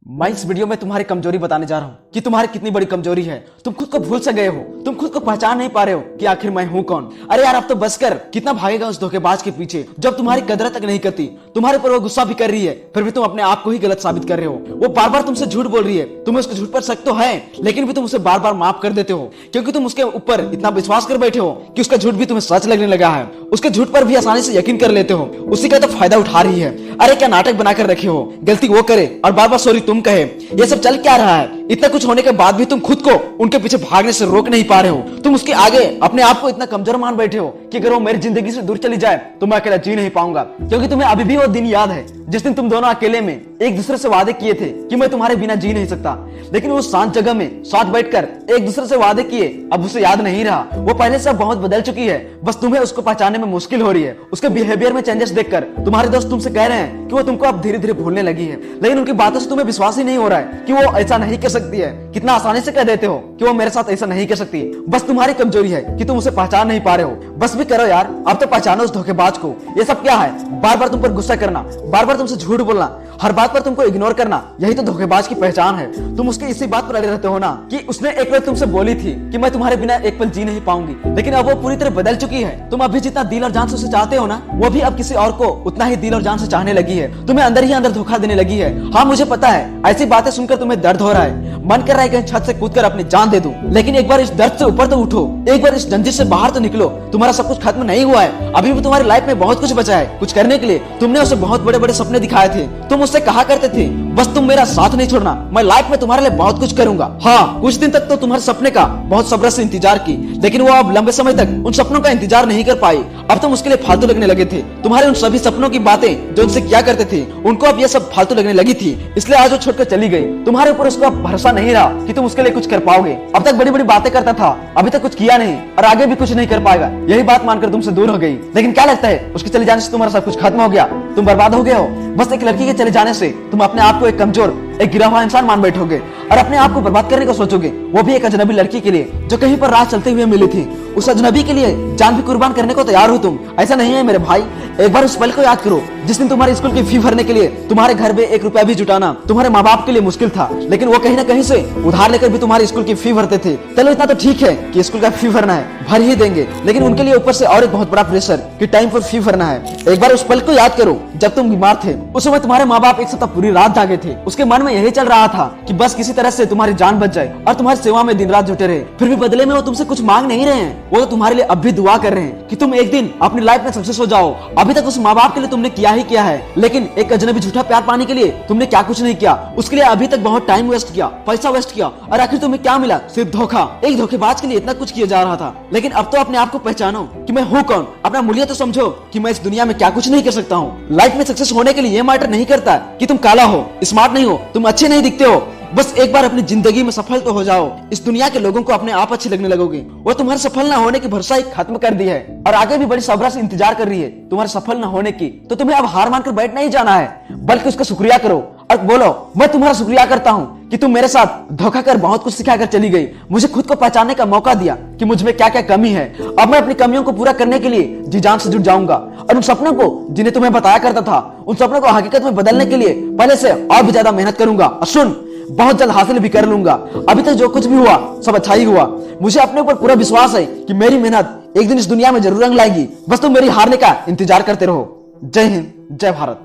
मैं इस वीडियो में तुम्हारी कमजोरी बताने जा रहा हूँ कि तुम्हारी कितनी बड़ी कमजोरी है। तुम खुद को भूल से गए हो, तुम खुद को पहचान नहीं पा रहे हो कि आखिर मैं हूँ कौन। अरे यार अब तो बस कर, कितना भागेगा उस धोखेबाज के पीछे जब तुम्हारी कदर तक नहीं करती, तुम्हारे पर वो गुस्सा भी कर रही है, फिर भी तुम अपने आप को ही गलत साबित कर रहे हो। वो बार बार तुमसे झूठ बोल रही है, तुम्हें उसके झूठ पर शक तो है, लेकिन भी तुम उसे बार बार माफ कर देते हो क्योंकि तुम उसके ऊपर इतना विश्वास कर बैठे हो कि उसका झूठ भी तुम्हें सच लगने लगा है। उसके झूठ पर भी आसानी से यकीन कर लेते हो, उसी का तो फायदा उठा रही है। अरे क्या नाटक बनाकर रखे हो, गलती वो करे और बार बार सॉरी तुम कहे, ये सब चल क्या रहा है? इतना कुछ होने के बाद भी तुम खुद को उनके पीछे भागने से रोक नहीं पा रहे हो। तुम उसके आगे अपने आप को इतना कमजोर मान बैठे हो कि अगर वो मेरी जिंदगी से दूर चली जाए तो मैं अकेला जी नहीं पाऊंगा। क्योंकि तुम्हें अभी भी वो दिन याद है जिस दिन तुम दोनों अकेले में एक दूसरे से वादे किए थे कि मैं तुम्हारे बिना जी नहीं सकता, लेकिन वो शांत जगह में साथ बैठकर एक दूसरे से वादे किए अब उसे याद नहीं रहा। वो पहले से बहुत बदल चुकी है, बस तुम्हें उसको पहचानने में मुश्किल हो रही है। उसके बिहेवियर में चेंजेस देखकर तुम्हारे दोस्त तुमसे कह रहे हैं कि वो तुमको अब धीरे धीरे भूलने लगी है, लेकिन उनकी बातों से तुम्हें विश्वास ही नहीं हो रहा है कि वो ऐसा नहीं कर सकती है। कितना आसानी से कह देते हो कि वो मेरे साथ ऐसा नहीं कर सकती। बस तुम्हारी कमजोरी है कि तुम उसे पहचान नहीं पा रहे हो। बस भी करो यार, अब तो पहचानो उस धोखेबाज को। ये सब क्या है? बार बार तुम पर गुस्सा करना, बार बार तुमसे झूठ बोलना, हर बात पर तुमको इग्नोर करना, यही तो धोखेबाज की पहचान है। तुम उसके इसी बात पर अड़े रहते हो ना कि उसने एक बार तुमसे बोली थी कि मैं तुम्हारे बिना एक पल जी नहीं पाऊंगी, लेकिन अब वो पूरी तरह बदल चुकी है। तुम अभी जितना दिल और जान से उसे चाहते हो ना, वो भी अब किसी और को उतना ही दिल और जान से चाहने लगी है। तुम्हें अंदर ही अंदर धोखा देने लगी है। हाँ मुझे पता है, ऐसी बातें सुनकर तुम्हें दर्द हो रहा है, मन कर रहा है कहीं छत से कूदकर अपनी जान दे दूं, लेकिन एक बार इस दर्द से ऊपर तो उठो, एक बार इस जंजीर से बाहर तो निकलो। तुम्हारा सब कुछ खत्म नहीं हुआ है, अभी भी तुम्हारी लाइफ में बहुत कुछ बचा है कुछ करने के लिए। तुमने उसे बहुत बड़े बड़े सपने दिखाए थे, तुम उससे कहा करते थे बस तुम मेरा साथ नहीं छोड़ना, मैं लाइफ में तुम्हारे लिए बहुत कुछ करूंगा। हाँ कुछ दिन तक तो तुम्हारे सपने का बहुत सब्र से इंतजार की, लेकिन वो अब लंबे समय तक उन सपनों का इंतजार नहीं कर पाई। अब तुम उसके लिए फालतू लगने लगे थे। तुम्हारे उन सभी सपनों की बातें जो उनसे किया करते थे, उनको अब ये सब फालतू लगने लगी थी, इसलिए आज वो छोड़कर चली गई। तुम्हारे ऊपर उसका भरोसा नहीं रहा कि तुम उसके लिए कुछ कर पाओगे। अब तक बड़ी बड़ी बातें करता था, अभी तक कुछ किया नहीं और आगे भी कुछ नहीं कर पाएगा, यही बात मानकर तुमसे दूर हो गई। लेकिन क्या लगता है उसके चले जाने से तुम्हारा सब कुछ खत्म हो गया, तुम बर्बाद हो गए हो? बस एक लड़की के चले जाने से तुम अपने आप को एक कमजोर, एक गिरा हुआ इंसान मान बैठोगे और अपने आप को बर्बाद करने को सोचोगे, वो भी एक अजनबी लड़की के लिए जो कहीं पर राह चलते हुए मिली थी। उस अजनबी के लिए जान भी कुर्बान करने को तैयार हो तुम। ऐसा नहीं है मेरे भाई, एक बार उस पल को याद करो जिस दिन तुम्हारे स्कूल की फी भरने के लिए तुम्हारे घर में 1 रुपया भी जुटाना तुम्हारे माँ बाप के लिए मुश्किल था, लेकिन वो कहीं ना कहीं से उधार लेकर भी तुम्हारे स्कूल की फी भरते थे। चलो इतना तो ठीक है कि स्कूल का फी भरना है, भर ही देंगे, लेकिन उनके लिए ऊपर से और एक बहुत बड़ा प्रेशर कि टाइम पर फी भरना है। एक बार उस पल को याद करो जब तुम बीमार थे, उस समय तुम्हारे माँ बाप एक सप्ताह पूरी रात जागे थे। उसके मन में यही चल रहा था कि बस किसी तरह से तुम्हारी जान बच जाए और तुम्हारी सेवा में दिन रात जुटे रहे। फिर भी बदले में वो तुमसे कुछ मांग नहीं रहे हैं, वो तो तुम्हारे लिए अब भी दुआ कर रहे हैं कि तुम एक दिन अपनी लाइफ में सक्सेस हो जाओ। अभी तक उस माँ बाप के लिए तुमने किया ही किया है, लेकिन एक अजनबी झूठा प्यार पाने के लिए तुमने क्या कुछ नहीं किया। उसके लिए अभी तक बहुत टाइम वेस्ट किया, पैसा वेस्ट किया और आखिर तुम्हें क्या मिला? सिर्फ धोखा। एक धोखेबाज के लिए इतना कुछ किया जा रहा था, लेकिन अब तो अपने आप को पहचानो कि मैं हूँ कौन। अपना मूल्य तो समझो कि मैं इस दुनिया में क्या कुछ नहीं कर सकता हूँ। लाइफ में सक्सेस होने के लिए ये मैटर नहीं करता कि तुम काला हो, स्मार्ट नहीं हो, तुम अच्छे नहीं दिखते हो। बस एक बार अपनी जिंदगी में सफल तो हो जाओ, इस दुनिया के लोगों को अपने आप अच्छे लगने लगोगे। वो तुम्हारे सफल ना होने की भरोसा ही खत्म कर दी है और आगे भी बड़ी सब्र से इंतजार कर रही है तुम्हारे सफल ना होने की। तो तुम्हें अब हार मानकर बैठ नहीं जाना है, बल्कि उसका शुक्रिया करो और बोलो मैं तुम्हारा शुक्रिया करता हूँ कि तुम मेरे साथ धोखा कर बहुत कुछ सिखाकर चली गई, मुझे खुद को पहचानने का मौका दिया कि मुझ में क्या क्या कमी है। अब मैं अपनी कमियों को पूरा करने के लिए जी जान से जुट जाऊंगा और उन सपनों को जिन्हें तुम्हें बताया करता था, उन सपनों को हकीकत में बदलने के लिए पहले से और भी ज्यादा मेहनत करूंगा और सुन बहुत जल्द हासिल भी कर लूंगा। अभी तक जो कुछ भी हुआ सब अच्छा ही हुआ। मुझे अपने ऊपर पूरा विश्वास है कि मेरी मेहनत एक दिन इस दुनिया में जरूर रंग लाएगी। बस तुम मेरी हारने का इंतजार करते रहो। जय हिंद, जय भारत।